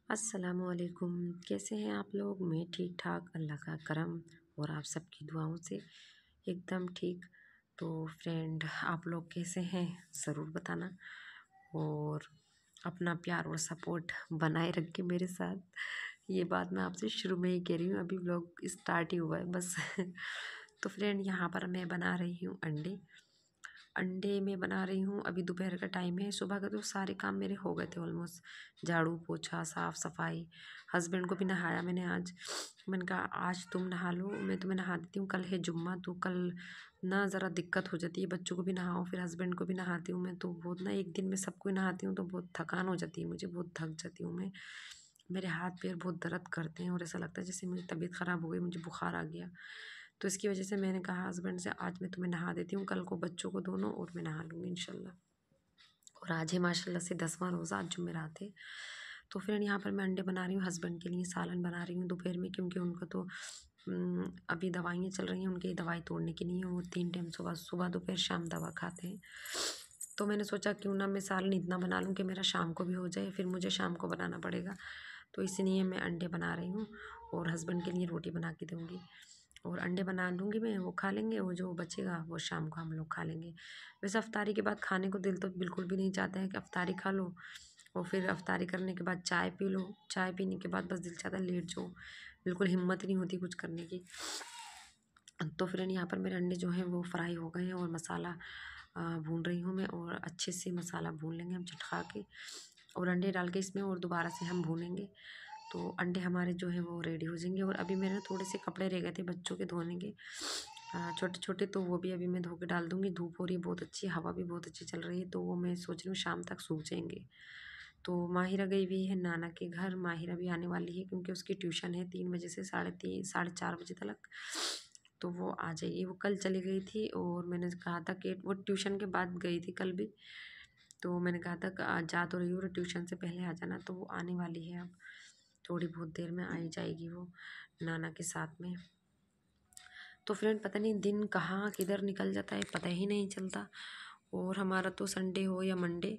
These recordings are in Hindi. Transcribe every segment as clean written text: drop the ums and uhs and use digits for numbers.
अस्सलामुअलैकुम। कैसे हैं आप लोग? मैं ठीक ठाक, अल्लाह का करम और आप सबकी दुआओं से एकदम ठीक। तो फ्रेंड, आप लोग कैसे हैं ज़रूर बताना और अपना प्यार और सपोर्ट बनाए रखें मेरे साथ। ये बात मैं आपसे शुरू में ही कह रही हूँ, अभी व्लॉग स्टार्ट ही हुआ है बस। तो फ्रेंड, यहाँ पर मैं बना रही हूँ अंडे। अंडे में बना रही हूँ। अभी दोपहर का टाइम है, सुबह का तो सारे काम मेरे हो गए थे ऑलमोस्ट। झाड़ू पोछा साफ़ सफाई, हस्बैंड को भी नहाया मैंने आज। मैंने कहा आज तुम नहा लो, मैं तुम्हें नहा देती हूँ, कल है जुम्मा तो कल ना ज़रा दिक्कत हो जाती है, बच्चों को भी नहाओ फिर हस्बैंड को भी नहाती हूँ मैं, तो बहुत ना एक दिन में सबको ही नहाती हूँ तो बहुत थकान हो जाती है मुझे, बहुत थक जाती हूँ मैं। मेरे हाथ पैर बहुत दर्द करते हैं और ऐसा लगता है जैसे मेरी तबीयत ख़राब हो गई, मुझे बुखार आ गया। तो इसकी वजह से मैंने कहा हस्बैंड से आज मैं तुम्हें नहा देती हूँ, कल को बच्चों को दोनों और मैं नहा लूँगी इंशाल्लाह। और आज है माशाल्लाह से 10वां रोज़ा, आज जुमेरात है। तो फिर यहाँ पर मैं अंडे बना रही हूँ, हस्बैंड के लिए सालन बना रही हूँ दोपहर में, क्योंकि उनको तो अभी दवाइयाँ चल रही हैं उनकी, दवाई तोड़ने की नहीं है, वो 3 टाइम सुबह सुबह दोपहर शाम दवा खाते हैं। तो मैंने सोचा क्यों ना मैं सालन इतना बना लूँ कि मेरा शाम को भी हो जाए, फिर मुझे शाम को बनाना पड़ेगा। तो इसलिए मैं अंडे बना रही हूँ और हस्बैंड के लिए रोटी बना के दूँगी। और अंडे बना दूँगी मैं, वो खा लेंगे, वो जो बचेगा वो शाम को हम लोग खा लेंगे। वैसे अफ्तारी के बाद खाने को दिल तो बिल्कुल भी नहीं चाहता है कि अफ्तारी खा लो और फिर अफ्तारी करने के बाद चाय पी लो, चाय पीने के बाद बस दिल चाहता है लेट जाओ, बिल्कुल हिम्मत नहीं होती कुछ करने की। तो फ्रेंड, यहाँ पर मेरे अंडे जो हैं वो फ्राई हो गए हैं और मसाला भून रही हूँ मैं, और अच्छे से मसाला भून लेंगे हम चटका के और अंडे डाल के इसमें, और दोबारा से हम भूनेंगे तो अंडे हमारे जो हैं वो रेडी हो जाएंगे। और अभी मेरे ना थोड़े से कपड़े रह गए थे बच्चों के धोने के, छोटे छोटे, तो वो भी अभी मैं धो के डाल दूँगी। धूप हो रही है बहुत अच्छी, हवा भी बहुत अच्छी चल रही है, तो वो मैं सोच रही हूँ शाम तक सूख जाएंगे। तो माहिरा गई हुई है नाना के घर, माहिरा भी आने वाली है क्योंकि उसकी ट्यूशन है 3 बजे से 3:30 साढ़े 4 बजे तक। तो वो आ जाएगी, वो कल चली गई थी और मैंने कहा था कि वो ट्यूशन के बाद गई थी कल भी, तो मैंने कहा था जा तो रही हूँ और ट्यूशन से पहले आ जाना, तो वो आने वाली है अब थोड़ी बहुत देर में आई जाएगी वो नाना के साथ में। तो फ्रेंड, पता नहीं दिन कहाँ किधर निकल जाता है पता ही नहीं चलता। और हमारा तो संडे हो या मंडे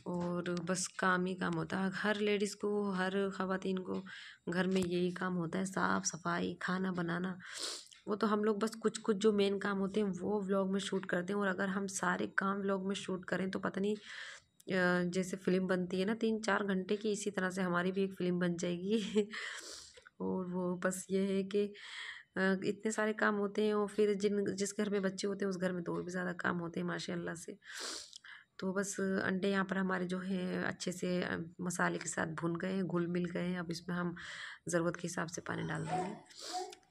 और बस काम ही काम होता है, हर लेडीज़ को, हर ख़वातीन को घर में यही काम होता है, साफ़ सफाई खाना बनाना। वो तो हम लोग बस कुछ कुछ जो मेन काम होते हैं वो व्लॉग में शूट करते हैं, और अगर हम सारे काम व्लॉग में शूट करें तो पता नहीं जैसे फ़िल्म बनती है ना 3-4 घंटे की, इसी तरह से हमारी भी एक फ़िल्म बन जाएगी। और वो बस ये है कि इतने सारे काम होते हैं, और फिर जिस घर में बच्चे होते हैं उस घर में तो और भी ज़्यादा काम होते हैं माशाल्लाह से। तो बस अंडे यहाँ पर हमारे जो हैं अच्छे से मसाले के साथ भुन गए हैं, घुल मिल गए हैं। अब इसमें हम ज़रूरत के हिसाब से पानी डाल देंगे।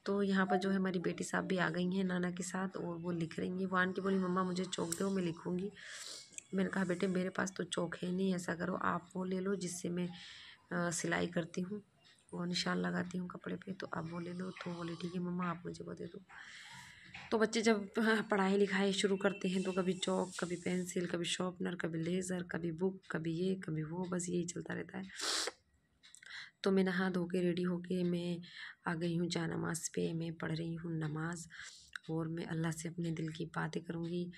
तो यहाँ पर जो है हमारी बेटी साहब भी आ गई हैं नाना के साथ, और वो लिख रही हैं। वो आंटी बोली मम्मा मुझे चौक दो, मैं लिखूँगी। मैंने कहा बेटे मेरे पास तो चौक है नहीं, ऐसा करो आप वो ले लो जिससे मैं सिलाई करती हूँ, वो निशान लगाती हूँ कपड़े पे, तो आप वो ले लो। तो बोले ठीक है मम्मा आप मुझे वो दे दो। तो बच्चे जब पढ़ाई लिखाई शुरू करते हैं तो कभी चौक, कभी पेंसिल, कभी शार्पनर, कभी लेज़र, कभी बुक, कभी ये कभी वो, बस यही चलता रहता है। तो मैं नहा धो के रेडी होके मैं आ गई हूँ जानमाज़ पे, मैं पढ़ रही हूँ नमाज़ और मैं अल्लाह से अपने दिल की बातें करूँगी।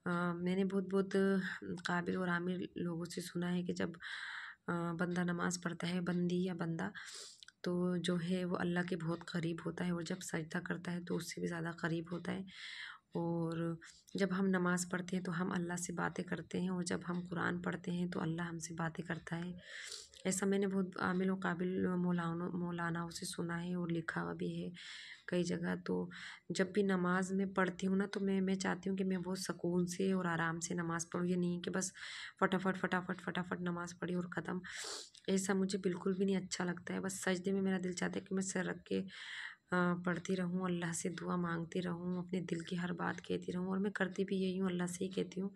मैंने बहुत बहुत काबिल और आमिर लोगों से सुना है कि जब बंदा नमाज़ पढ़ता है, बंदी या बंदा, तो जो है वो अल्लाह के बहुत करीब होता है, और जब सजदा करता है तो उससे भी ज़्यादा करीब होता है। और जब हम नमाज़ पढ़ते हैं तो हम अल्लाह से बातें करते हैं, और जब हम कुरान पढ़ते हैं तो अल्लाह हमसे बातें करता है। ऐसा मैंने बहुत आमिल और काबिल मौलानाओं से सुना है और लिखा हुआ भी है कई जगह। तो जब भी नमाज़ में पढ़ती हूँ ना तो मैं चाहती हूँ कि मैं बहुत सुकून से और आराम से नमाज़ पढूँ, ये नहीं कि बस फटाफट फटाफट फटाफट नमाज़ पढ़ी और ख़त्म। ऐसा मुझे बिल्कुल भी नहीं अच्छा लगता है। बस सजदे में मेरा दिल चाहता है कि मैं सर रख के पढ़ती रहूँ, अल्लाह से दुआ मांगती रहूँ, अपने दिल की हर बात कहती रहूँ, और मैं करती भी यही हूँ, अल्लाह से ही कहती हूँ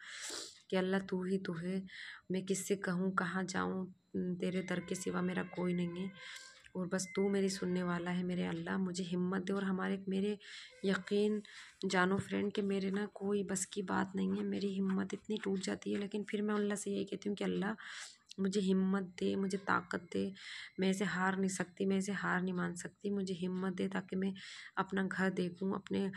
कि अल्लाह तू ही तू है, मैं किससे कहूँ कहाँ जाऊँ, तेरे दर के सिवा मेरा कोई नहीं है, और बस तू मेरी सुनने वाला है मेरे अल्लाह, मुझे हिम्मत दे। और मेरे यकीन जानो फ्रेंड कि मेरे ना कोई बस की बात नहीं है, मेरी हिम्मत इतनी टूट जाती है, लेकिन फिर मैं अल्लाह से यही कहती हूँ कि अल्लाह मुझे हिम्मत दे, मुझे ताकत दे, मैं इसे हार नहीं सकती, मैं इसे हार नहीं मान सकती, मुझे हिम्मत दे ताकि मैं अपना घर देखूँ, अपने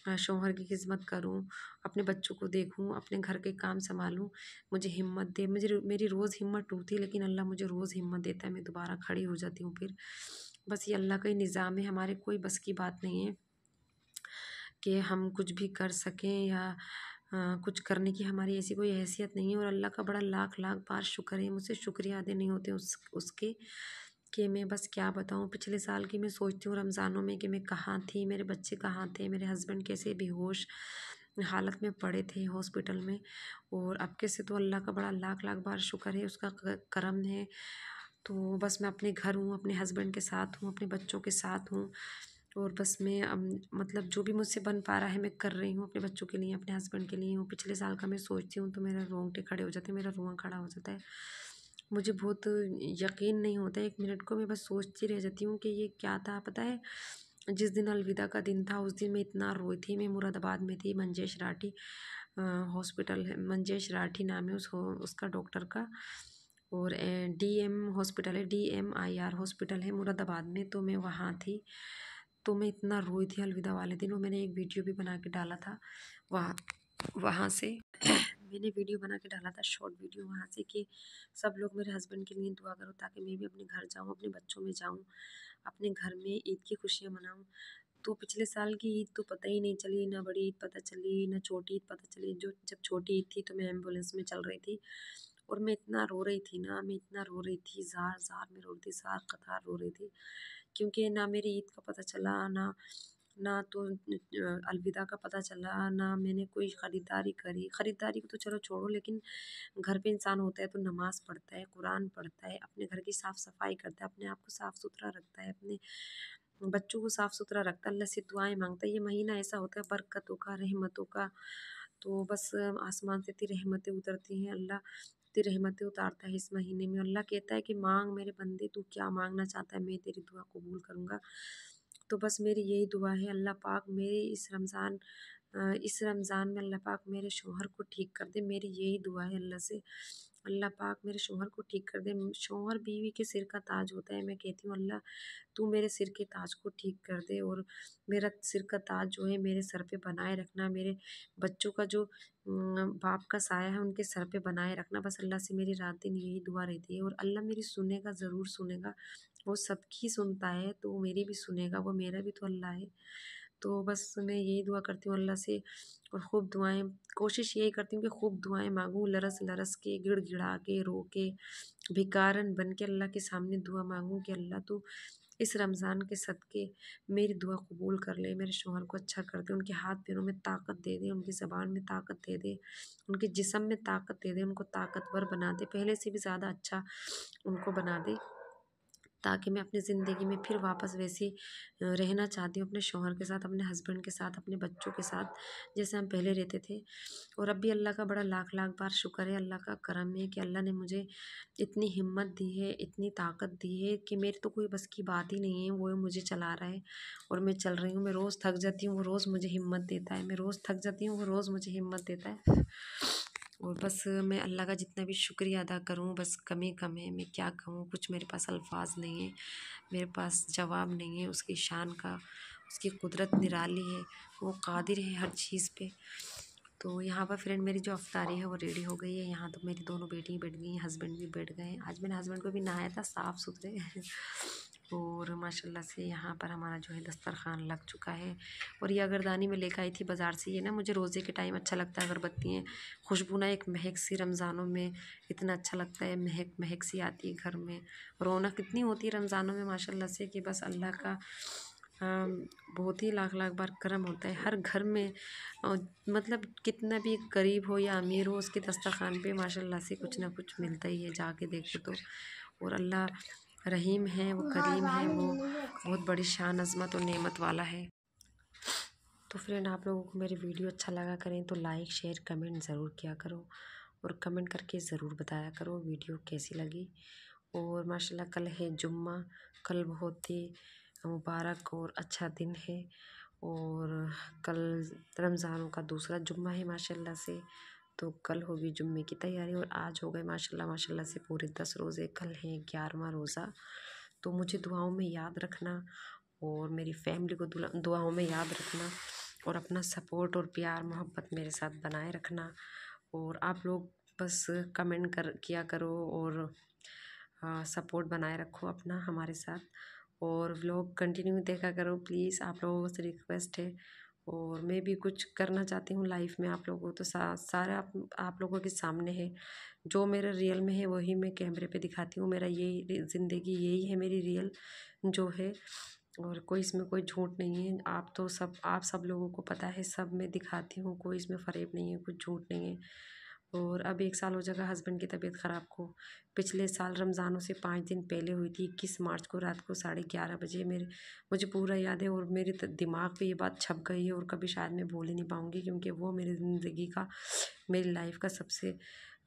शौहर की खिदमत करूँ, अपने बच्चों को देखूँ, अपने घर के काम संभालूँ, मुझे हिम्मत दे। मुझे मेरी रोज़ हिम्मत टूटती है, लेकिन अल्लाह मुझे रोज़ हिम्मत देता है, मैं दोबारा खड़ी हो जाती हूँ फिर। बस ये अल्लाह का ही निज़ाम है, हमारे कोई बस की बात नहीं है कि हम कुछ भी कर सकें या कुछ करने की हमारी ऐसी कोई हैसियत नहीं है। और अल्लाह का बड़ा लाख लाख बार शुक्र है, मुझसे शुक्रिया अदा नहीं होते उसके कि मैं बस क्या बताऊँ। पिछले साल की मैं सोचती हूँ रमज़ानों में कि मैं कहाँ थी, मेरे बच्चे कहाँ थे, मेरे हस्बैंड कैसे बेहोश हालत में पड़े थे हॉस्पिटल में। और अब के से तो अल्लाह का बड़ा लाख लाख बार शुक्र है, उसका करम है। तो बस मैं अपने घर हूँ, अपने हस्बैंड के साथ हूँ, अपने बच्चों के साथ हूँ। और बस मैं मतलब जो भी मुझसे बन पा रहा है मैं कर रही हूँ, अपने बच्चों के लिए, अपने हस्बैंड के लिए हूँ। पिछले साल का मैं सोचती हूँ तो मेरा रोंगटे खड़े हो जाते हैं, मेरा रुआं खड़ा हो जाता है। मुझे बहुत यकीन नहीं होता है, 1 मिनट को मैं बस सोचती रह जाती हूँ कि ये क्या था। पता है, जिस दिन अलविदा का दिन था उस दिन मैं इतना रोई थी। मैं मुरादाबाद में थी, मंजेश राठी हॉस्पिटल है, मंजेश राठी नाम है उसका डॉक्टर का। और डीएम हॉस्पिटल है, DMIR हॉस्पिटल है मुरादाबाद में, तो मैं वहाँ थी। तो मैं इतना रोई थी अलविदा वाले दिन, और मैंने एक वीडियो भी बना के डाला था वहाँ वहाँ से। मैंने वीडियो बना के डाला था, शॉर्ट वीडियो वहाँ से, कि सब लोग मेरे हस्बैंड के लिए दुआ करो ताकि मैं भी अपने घर जाऊँ, अपने बच्चों में जाऊँ, अपने घर में ईद की खुशियाँ मनाऊँ। तो पिछले साल की ईद तो पता ही नहीं चली, ना बड़ी ईद पता चली, ना छोटी ईद पता चली। जो जब छोटी ईद थी तो मैं एम्बुलेंस में चल रही थी, और मैं इतना रो रही थी ना, मैं इतना रो रही थी, ज़ार-ज़ार में रो रही थी, ज़ार कतार रो रही थी, क्योंकि ना मेरी ईद का पता चला, ना ना तो अलविदा का पता चला, ना मैंने कोई ख़रीदारी करी। ख़रीदारी को तो चलो छोड़ो, लेकिन घर पे इंसान होता है तो नमाज़ पढ़ता है, कुरान पढ़ता है, अपने घर की साफ़-सफ़ाई करता है, अपने आप को साफ़-सुथरा रखता है, अपने बच्चों को साफ़-सुथरा रखता है, अल्लाह से दुआएँ माँगता है। ये महीना ऐसा होता है बरकतों का, रहमतों का। तो बस आसमान से इतनी रहमतें उतरती हैं, अल्लाह इतनी रहमतें उतारता है इस महीने में। अल्लाह कहता है कि माँग मेरे बंदे, तू क्या माँगना चाहता है, मैं तेरी दुआ कबूल करूँगा। तो बस मेरी यही दुआ है, अल्लाह पाक मेरे इस रमज़ान में अल्लाह पाक मेरे शौहर को ठीक कर दे। मेरी यही दुआ है अल्लाह से, अल्लाह पाक मेरे शौहर को ठीक कर दे। शौहर बीवी के सिर का ताज होता है। मैं कहती हूँ अल्लाह तू मेरे सिर के ताज को ठीक कर दे, और मेरा सिर का ताज जो है मेरे सर पे बनाए रखना। मेरे बच्चों का जो बाप का साया है उनके सर पे बनाए रखना। बस अल्लाह से मेरी रात दिन यही दुआ रहती है, और अल्लाह मेरी सुनेगा, ज़रूर सुनेगा। वो सबकी सुनता है तो वो मेरी भी सुनेगा, वो मेरा भी तो अल्लाह है। तो बस मैं यही दुआ करती हूँ अल्लाह से, और खूब दुआएँ कोशिश यही करती हूँ कि खूब दुआएँ माँगूँ, लरस-लरस के, गिड़-गिड़ा के, रो के, भिखारन बन के अल्लाह के सामने दुआ माँगूँ कि अल्लाह तू इस रमज़ान के सदक़े मेरी दुआ कबूल कर ले, मेरे शौहर को अच्छा कर दे, उनके हाथ-पैरों में ताकत दे दे, उनकी ज़बान में ताकत दे दे, उनके जिस्म में ताकत दे दे, उनको ताकतवर बना दे, पहले से भी ज़्यादा अच्छा उनको बना दे। ताकि मैं अपनी ज़िंदगी में फिर वापस वैसी रहना चाहती हूँ, अपने शौहर के साथ, अपने हस्बैंड के साथ, अपने बच्चों के साथ, जैसे हम पहले रहते थे। और अब भी अल्लाह का बड़ा लाख लाख बार शुक्र है, अल्लाह का करम है कि अल्लाह ने मुझे इतनी हिम्मत दी है, इतनी ताकत दी है कि मेरी तो कोई बस की बात ही नहीं है, वो मुझे चला रहा है और मैं चल रही हूँ। मैं रोज़ थक जाती हूँ, वो रोज़ मुझे हिम्मत देता है, मैं रोज़ थक जाती हूँ, वो रोज़ मुझे हिम्मत देता है। और बस मैं अल्लाह का जितना भी शुक्रिया अदा करूँ बस कमी कम है। मैं क्या कहूँ, कुछ मेरे पास अल्फाज नहीं है, मेरे पास जवाब नहीं है उसकी शान का। उसकी कुदरत निराली है, वो कादिर है हर चीज़ पे। तो यहाँ पर फ्रेंड मेरी जो अफ्तारी है वो रेडी हो गई है। यहाँ तो मेरी दोनों बेटी बैठ गई हैं, हस्बैंड भी बैठ गए हैं। आज मैंने हस्बैंड को भी नहाया था साफ़ सुथरे और माशाल्लाह से यहाँ पर हमारा जो है दस्तरखान लग चुका है। और ये अगरदानी में लेकर आई थी बाज़ार से। ये ना मुझे रोज़े के टाइम अच्छा लगता है, अगरबत्तियाँ खुशबू ना, एक महक सी रमज़ानों में इतना अच्छा लगता है, महक महक सी आती है घर में। रौनक इतनी होती है रमज़ानों में माशाल्लाह से कि बस अल्लाह का बहुत ही लाख लाख बार करम होता है हर घर में। मतलब कितना भी गरीब हो या अमीर हो, उसके दस्तरखान पे माशाल्लाह से कुछ ना कुछ मिलता ही है, जाके देखो तो। और अल्लाह रहीम है, वो करीम है, वो बहुत बड़ी शान अज़मत और नेमत वाला है। तो फ्रेंड आप लोगों को मेरी वीडियो अच्छा लगा करें तो लाइक शेयर कमेंट ज़रूर किया करो, और कमेंट करके ज़रूर बताया करो वीडियो कैसी लगी। और माशाल्लाह कल है जुम्मा, कल बहुत ही मुबारक और अच्छा दिन है। और कल रमज़ानों का दूसरा जुम्मा है माशाल्लाह से। तो कल होगी जुम्मे की तैयारी, और आज हो गए माशाल्लाह माशाल्लाह से पूरे 10 रोज़े। कल है 11वां रोज़ा। तो मुझे दुआओं में याद रखना, और मेरी फैमिली को दुआओं में याद रखना। और अपना सपोर्ट और प्यार मोहब्बत मेरे साथ बनाए रखना। और आप लोग बस कमेंट किया करो और सपोर्ट बनाए रखो अपना हमारे साथ, और व्लॉग कंटिन्यू देखा करो प्लीज़, आप लोगों से रिक्वेस्ट है। और मैं भी कुछ करना चाहती हूँ लाइफ में, आप लोगों को तो सारा आप लोगों के सामने है। जो मेरा रियल में है वही मैं कैमरे पे दिखाती हूँ, मेरा यही ज़िंदगी, यही है मेरी रियल जो है, और कोई इसमें कोई झूठ नहीं है। आप सब लोगों को पता है, सब मैं दिखाती हूँ, कोई इसमें फ़रेब नहीं है, कुछ झूठ नहीं है। और अब 1 साल हो जाएगा हस्बैंड की तबीयत ख़राब को। पिछले साल रमज़ानों से 5 दिन पहले हुई थी, 21 मार्च को रात को 11:30 बजे। मुझे पूरा याद है, और मेरे दिमाग पे ये बात छप गई है, और कभी शायद मैं भूल ही नहीं पाऊँगी, क्योंकि वो मेरी ज़िंदगी का, मेरी लाइफ का सबसे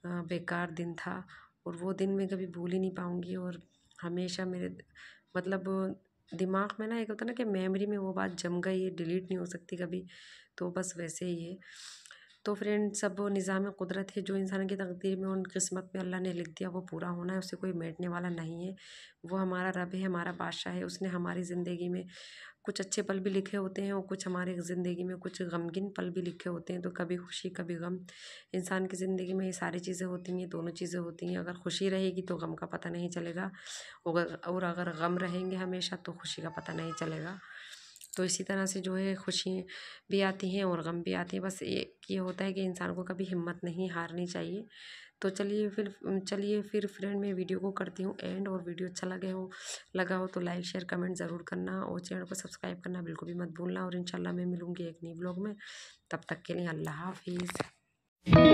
बेकार दिन था। और वो दिन मैं कभी भूल ही नहीं पाऊँगी, और हमेशा मेरे मतलब दिमाग में ना, एक होता है ना कि मेमोरी में वो बात जम गई है, डिलीट नहीं हो सकती कभी, तो बस वैसे ही है। तो फ्रेंड, सब वो निज़ाम कुदरत है, जो इंसान की तकदीर में, उन किस्मत में अल्लाह ने लिख दिया वो पूरा होना है, उससे कोई मिटने वाला नहीं है। वो हमारा रब है, हमारा बादशाह है, उसने हमारी ज़िंदगी में कुछ अच्छे पल भी लिखे होते हैं, और कुछ हमारे ज़िंदगी में कुछ गमगीन पल भी लिखे होते हैं। तो कभी खुशी कभी गम, इंसान की ज़िंदगी में ये सारी चीज़ें होती हैं, दोनों चीज़ें होती हैं। अगर खुशी रहेगी तो गम का पता नहीं चलेगा, और अगर गम रहेंगे हमेशा तो खुशी का पता नहीं चलेगा। तो इसी तरह से जो है, खुशी भी आती हैं और गम भी आती हैं, बस एक ये होता है कि इंसान को कभी हिम्मत नहीं हारनी चाहिए। तो चलिए फिर फ्रेंड, मैं वीडियो को करती हूँ एंड, और वीडियो अच्छा लगा हो तो लाइक शेयर कमेंट ज़रूर करना, और चैनल को सब्सक्राइब करना बिल्कुल भी मत भूलना। और इंशाल्लाह मैं मिलूँगी एक नई ब्लॉग में, तब तक के लिए अल्लाह हाफिज़।